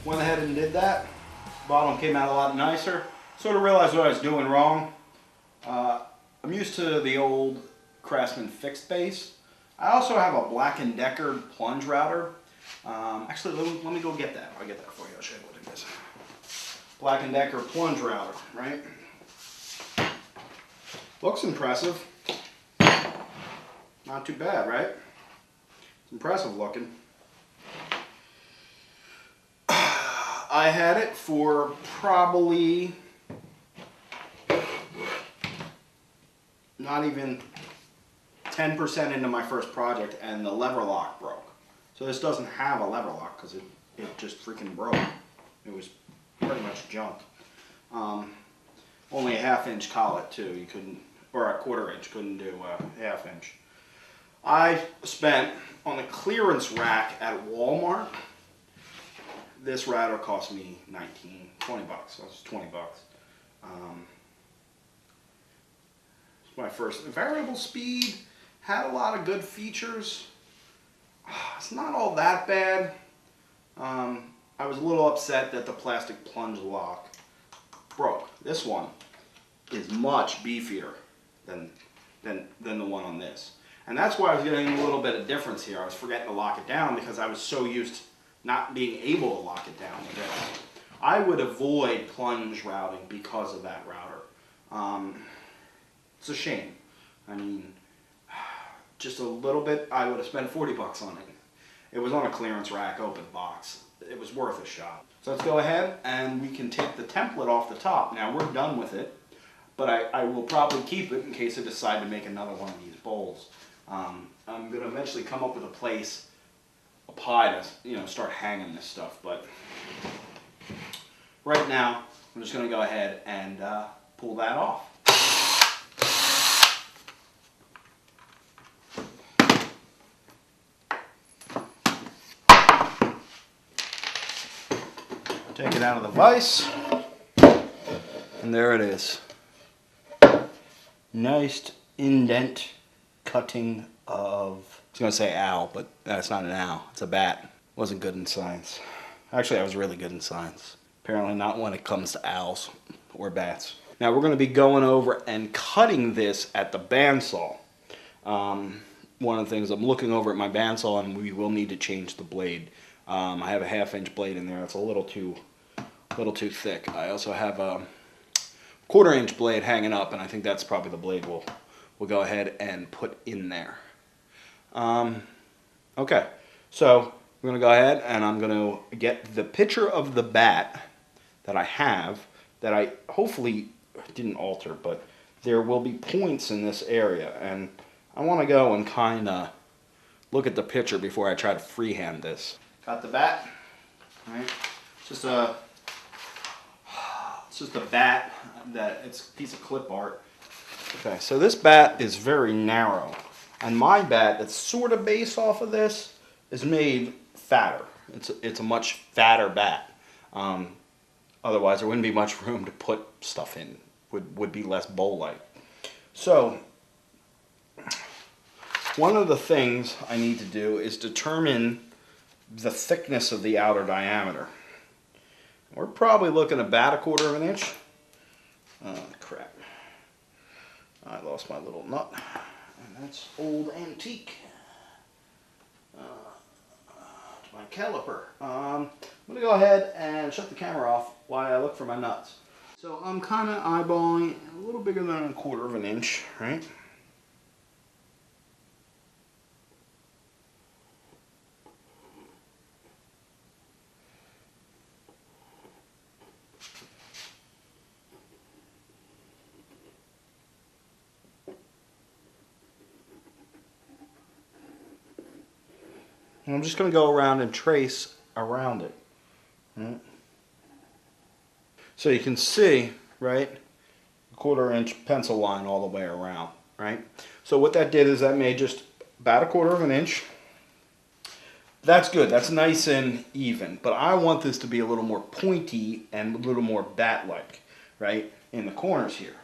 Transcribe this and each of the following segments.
Went ahead and did that. Bottom came out a lot nicer. Sort of realized what I was doing wrong. I'm used to the old Craftsman fixed base. I also have a Black & Decker plunge router. Actually, let me go get that. I'll get that for you. I'll show you what it is. Black & Decker plunge router, right? Looks impressive. Not too bad, right? It's impressive looking. I had it for probably not even 10% into my first project, and the lever lock broke. So this doesn't have a lever lock because it just freaking broke. It was pretty much junk. Only a 1/2 inch collet too. You couldn't, or a 1/4 inch. Couldn't do a 1/2 inch. I spent on a clearance rack at Walmart. This router cost me $20 bucks. So it's 20 bucks. It's my first variable speed. Had a lot of good features. It's not all that bad. I was a little upset that the plastic plunge lock broke. This one is much beefier than the one on this. And that's why I was getting a little bit of difference here. I was forgetting to lock it down because I was so used to not being able to lock it down with this. I would avoid plunge routing because of that router. It's a shame. I mean, just a little bit, I would have spent 40 bucks on it. It was on a clearance rack, open box. It was worth a shot. So let's go ahead and we can take the template off the top. Now we're done with it, but I will probably keep it in case I decide to make another one of these bowls. I'm going to eventually come up with a pie to start hanging this stuff, but right now I'm just going to go ahead and pull that off. Take it out of the vise, and there it is. Nice indent cutting of, I was going to say owl, but that's not an owl, it's a bat. Wasn't good in science. Actually, I was really good in science. Apparently not when it comes to owls or bats. Now we're going to be going over and cutting this at the bandsaw. One of the things, I'm looking over at my bandsaw and we will need to change the blade. I have a 1/2 inch blade in there. It's a little too thick. I also have a 1/4 inch blade hanging up, and I think that's probably the blade we'll go ahead and put in there. Okay, so we're going to go ahead and I'm going to get the picture of the bat that I have, that I hopefully didn't alter, but there will be points in this area, and I want to go and kind of look at the picture before I try to freehand this. Got the bat, right? It's just a bat that it's a piece of clip art. Okay, so this bat is very narrow, and my bat that's sort of based off of this is made fatter. It's a much fatter bat. Otherwise, there wouldn't be much room to put stuff in. Would be less bowl-like. So, one of the things I need to do is determine the thickness of the outer diameter. We're probably looking about 1/4 inch. Oh, crap. I lost my little nut. And that's old antique. My caliper. I'm going to go ahead and shut the camera off while I look for my nuts. So I'm kind of eyeballing a little bigger than 1/4 inch, right? And I'm just going to go around and trace around it. Right? So you can see, right, 1/4 inch pencil line all the way around, right? So what that did is that made just about 1/4 inch. That's good. That's nice and even. But I want this to be a little more pointy and a little more bat-like, right, in the corners here.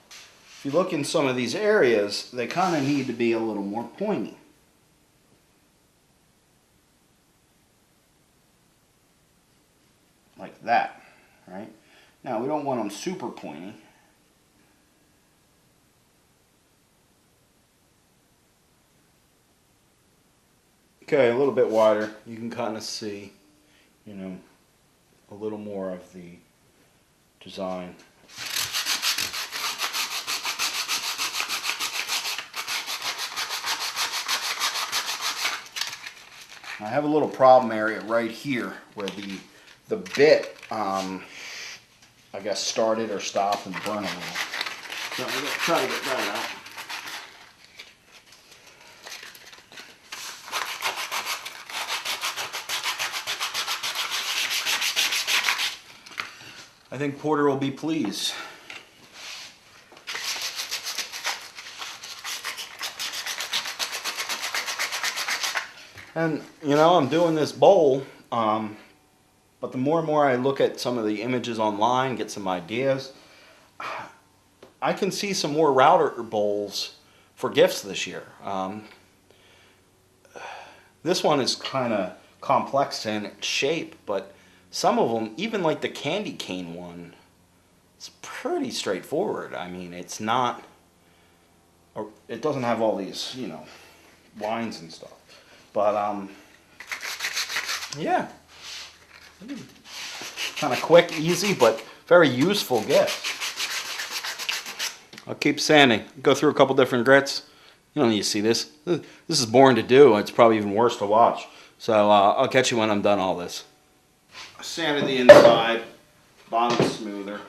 If you look in some of these areas, they kind of need to be a little more pointy. like that, right? Now we don't want them super pointy. Okay, a little bit wider. You can kind of see, you know, a little more of the design. I have a little problem area right here where the bit, I guess, started or stopped and burned a little. So I'm going to try to get that out. I think Porter will be pleased. And, you know, I'm doing this bowl, but the more and more I look at some of the images online, get some ideas, I can see some more router bowls for gifts this year. This one is kind of complex in its shape, but some of them, even like the candy cane one, it's pretty straightforward. I mean, it's not, it doesn't have all these, you know, lines and stuff. But, yeah, kind of quick, easy, but very useful gift. I'll keep sanding. Go through a couple different grits. You don't need to see this. This is boring to do. It's probably even worse to watch. So I'll catch you when I'm done all this. I sanded the inside, bottom smoother.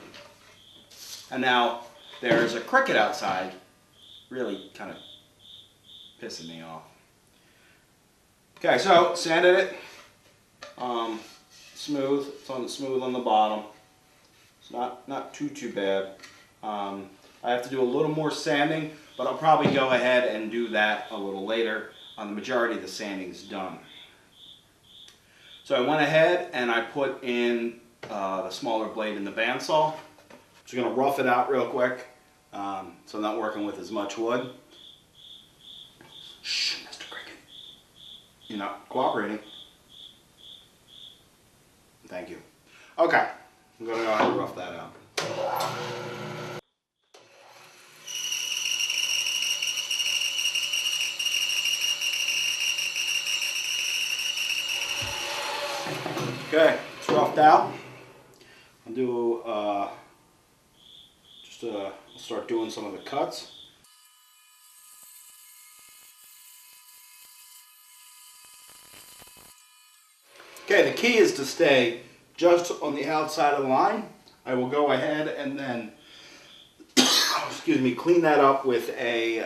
And now there's a cricket outside, really kind of pissing me off. Okay, so sanded it, smooth. It's smooth on the bottom. It's not too bad. I have to do a little more sanding, but I'll probably go ahead and do that a little later. The majority of the sanding's done. So I went ahead and I put in the smaller blade in the bandsaw. Just gonna rough it out real quick, so I'm not working with as much wood. Shh. You're not cooperating. Thank you. Okay, I'm going to go ahead and rough that out. Okay, it's roughed out. I'll do I'll start doing some of the cuts. Okay, the key is to stay just on the outside of the line. I will go ahead and then, excuse me, clean that up with a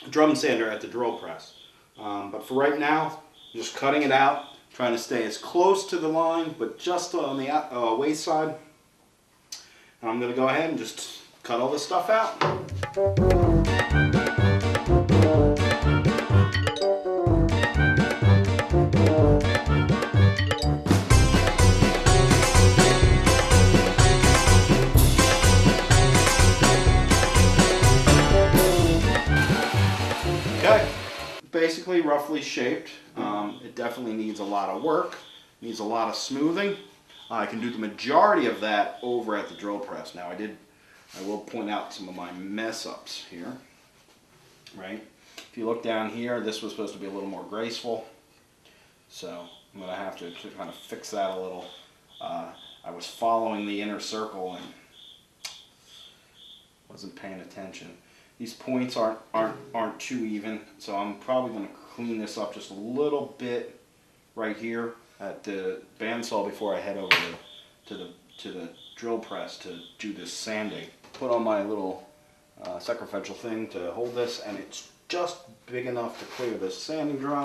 drum sander at the drill press. But for right now, I'm just cutting it out, trying to stay as close to the line, but just on the waist side. And I'm going to go ahead and just cut all this stuff out. Basically roughly shaped. It definitely needs a lot of work, needs a lot of smoothing. I can do the majority of that over at the drill press. Now I will point out some of my mess ups here, right? If you look down here, this was supposed to be a little more graceful, so I'm going to have to kind of fix that a little. I was following the inner circle and wasn't paying attention. These points aren't too even, so I'm probably going to clean this up just a little bit right here at the bandsaw before I head over to the drill press to do this sanding. Put on my little sacrificial thing to hold this, and it's just big enough to clear this sanding drum.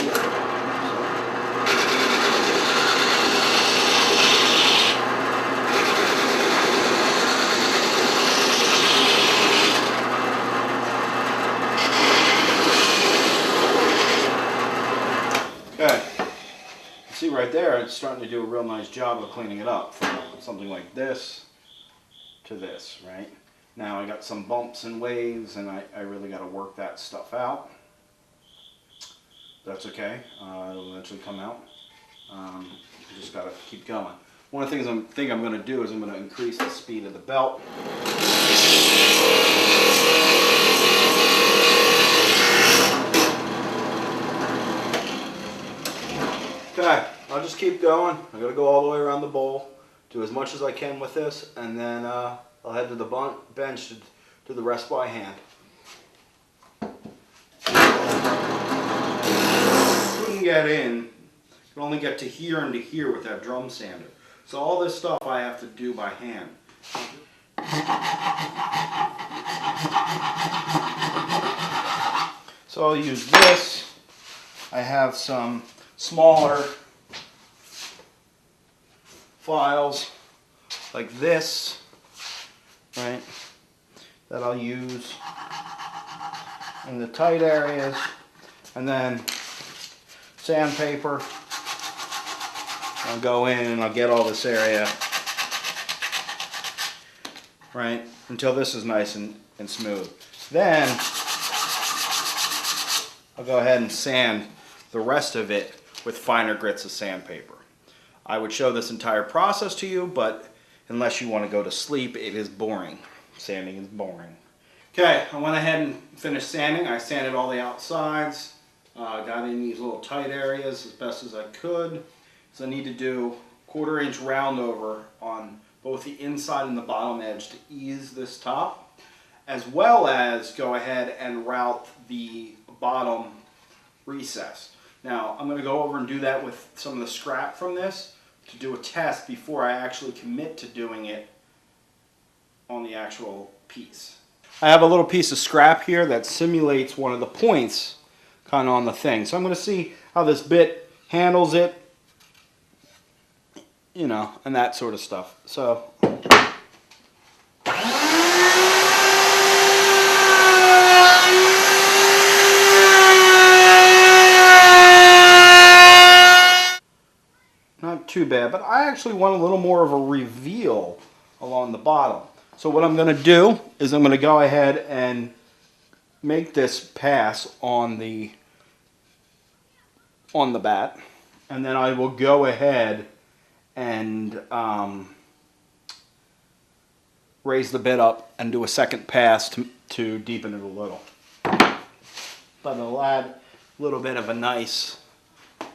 See right there, it's starting to do a real nice job of cleaning it up from something like this to this, right? Now I got some bumps and waves, and I really got to work that stuff out. That's okay, it'll eventually come out. You just got to keep going. one of the things I think I'm going to do is I'm going to increase the speed of the belt. Okay, I'll just keep going. I'm going to go all the way around the bowl, do as much as I can with this, and then I'll head to the bench to do the rest by hand. Couldn't get in. You can only get to here and to here with that drum sander. So all this stuff I have to do by hand. So I'll use this. I have some smaller files like this, right, that I'll use in the tight areas, and then sandpaper. I'll go in and I'll get all this area, right, until this is nice and smooth. Then I'll go ahead and sand the rest of it with finer grits of sandpaper. I would show this entire process to you, but unless you want to go to sleep, it is boring. Sanding is boring. Okay, I went ahead and finished sanding. I sanded all the outsides, got in these little tight areas as best as I could. So I need to do 1/4 inch round over on both the inside and the bottom edge to ease this top, as well as go ahead and route the bottom recess. Now I'm going to go over and do that with some of the scrap from this to do a test before I actually commit to doing it on the actual piece. I have a little piece of scrap here that simulates one of the points kind of on the thing. So I'm going to see how this bit handles it, you know, and that sort of stuff. So not too bad, but I actually want a little more of a reveal along the bottom. So what I'm going to do is I'm going to go ahead and make this pass on the bat, and then I will go ahead and raise the bit up and do a second pass to deepen it a little. But it'll add a little bit of a nice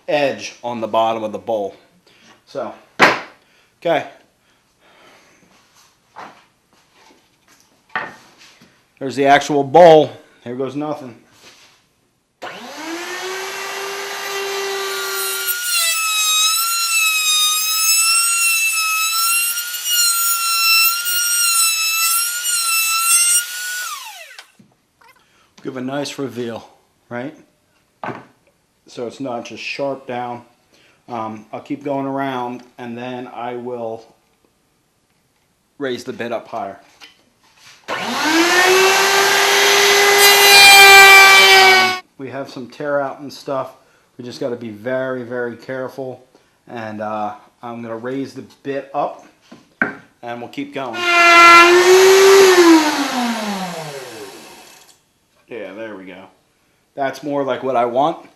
edge on the bottom of the bowl. So, okay. There's the actual bowl. Here goes nothing. Give a nice reveal, right? So it's not just sharp down. I'll keep going around, and then I will raise the bit up higher. We have some tear out and stuff. We just got to be very, very careful. And I'm going to raise the bit up, and we'll keep going. Yeah, there we go. That's more like what I want,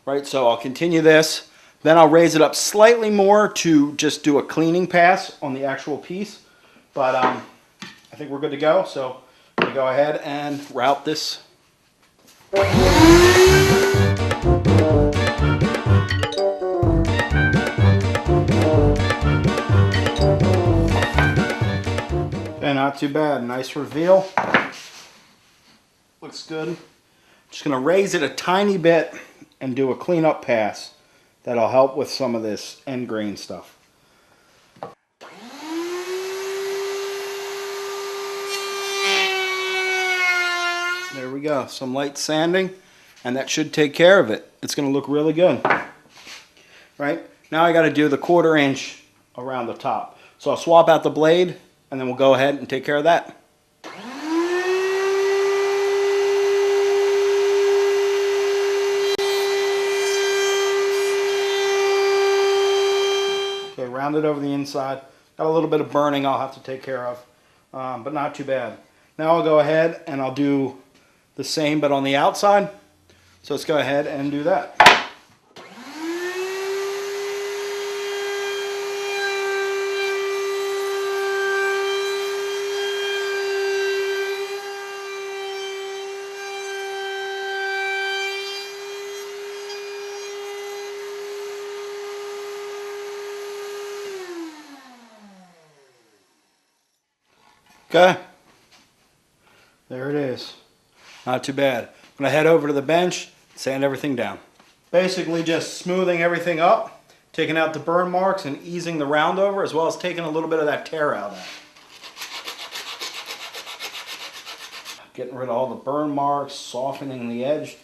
right? So I'll continue this. Then I'll raise it up slightly more to just do a cleaning pass on the actual piece. But I think we're good to go. So I'm going to go ahead and route this. Okay, not too bad. Nice reveal. Looks good. Just going to raise it a tiny bit and do a cleanup pass. That'll help with some of this end grain stuff. There we go. Some light sanding, and that should take care of it. It's going to look really good. Right? Now I got to do the 1/4 inch around the top. So I'll swap out the blade, and then we'll go ahead and take care of that. Round it over the inside. Got a little bit of burning I'll have to take care of, but not too bad. Now I'll go ahead and I'll do the same but on the outside. So let's go ahead and do that. Okay. There it is. Not too bad. I'm going to head over to the bench, sand everything down. Basically just smoothing everything up, taking out the burn marks and easing the round over, as well as taking a little bit of that tear out of that. Getting rid of all the burn marks, softening the edge.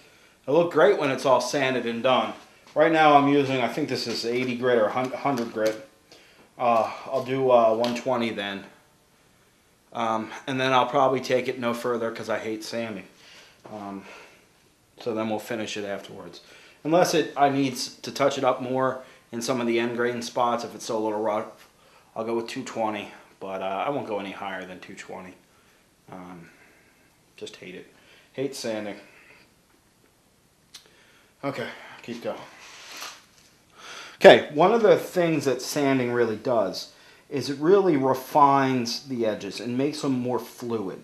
It'll look great when it's all sanded and done. Right now I'm using, I think this is 80 grit or 100 grit. I'll do 120 then. And then I'll probably take it no further because I hate sanding. So then we'll finish it afterwards. Unless I need to touch it up more in some of the end grain spots, if it's still a little rough, I'll go with 220. But I won't go any higher than 220. Just hate it. Hate sanding. Okay, keep going. Okay, one of the things that sanding really does is it really refines the edges and makes them more fluid.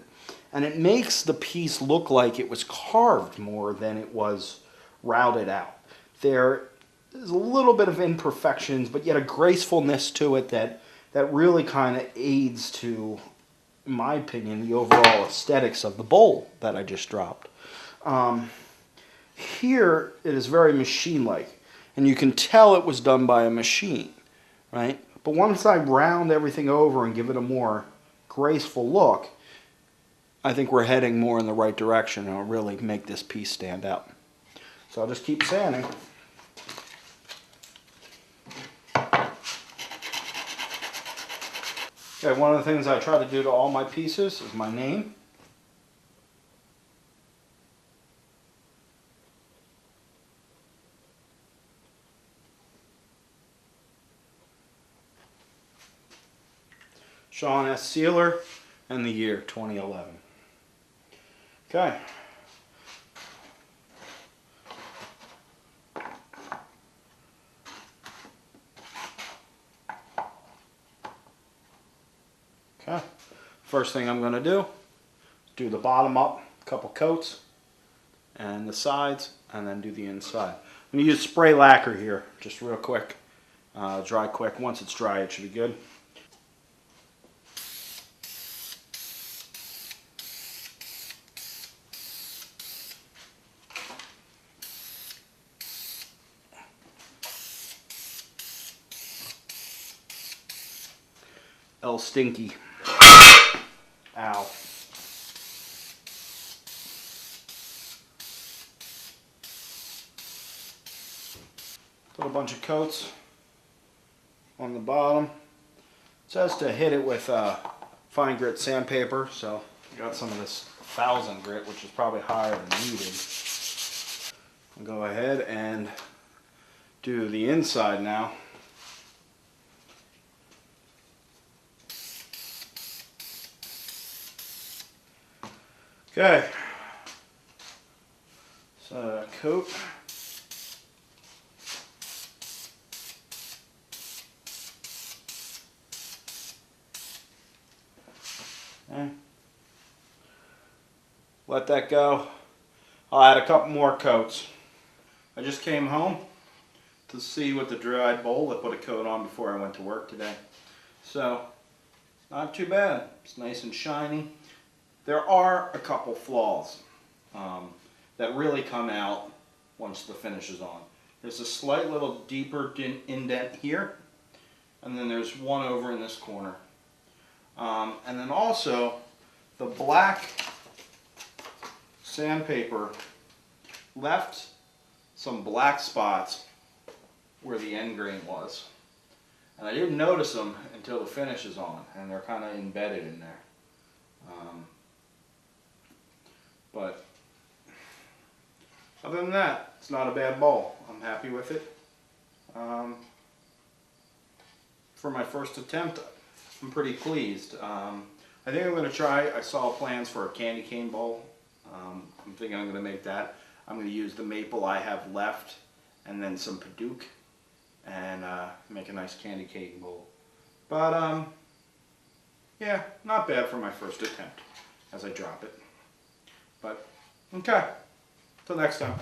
And it makes the piece look like it was carved more than it was routed out. There is a little bit of imperfections, but yet a gracefulness to it that really kind of aids to, in my opinion, the overall aesthetics of the bowl that I just dropped. Here it is very machine-like, and you can tell it was done by a machine, right? But once I round everything over and give it a more graceful look, I think we're heading more in the right direction and it'll really make this piece stand out. So I'll just keep sanding. Okay, one of the things I try to do to all my pieces is my name. Sean S. Sealer, and the year 2011. Okay. Okay. First thing I'm going to do the bottom up, a couple coats, and the sides, and then do the inside. I'm going to use spray lacquer here, just real quick. Dry quick. Once it's dry, it should be good. El Stinky. Ow. Put a bunch of coats on the bottom. It says to hit it with fine grit sandpaper, so I got some of this 1000 grit, which is probably higher than needed. I'll go ahead and do the inside now. Okay, so coat. Okay. Let that go. I'll add a couple more coats. I just came home to see what the dried bowl. I put a coat on before I went to work today. So, not too bad. It's nice and shiny. There are a couple flaws that really come out once the finish is on. There's a slight little deeper indent here, and then there's one over in this corner. And then also, the black sandpaper left some black spots where the end grain was. And I didn't notice them until the finish is on, and they're kind of embedded in there. But other than that, it's not a bad bowl. I'm happy with it. For my first attempt, I'm pretty pleased. I think I'm going to try, I saw plans for a candy cane bowl. I'm thinking I'm going to make that. I'm going to use the maple I have left and then some Paduke and make a nice candy cane bowl. But yeah, not bad for my first attempt as I drop it. But okay, till next time.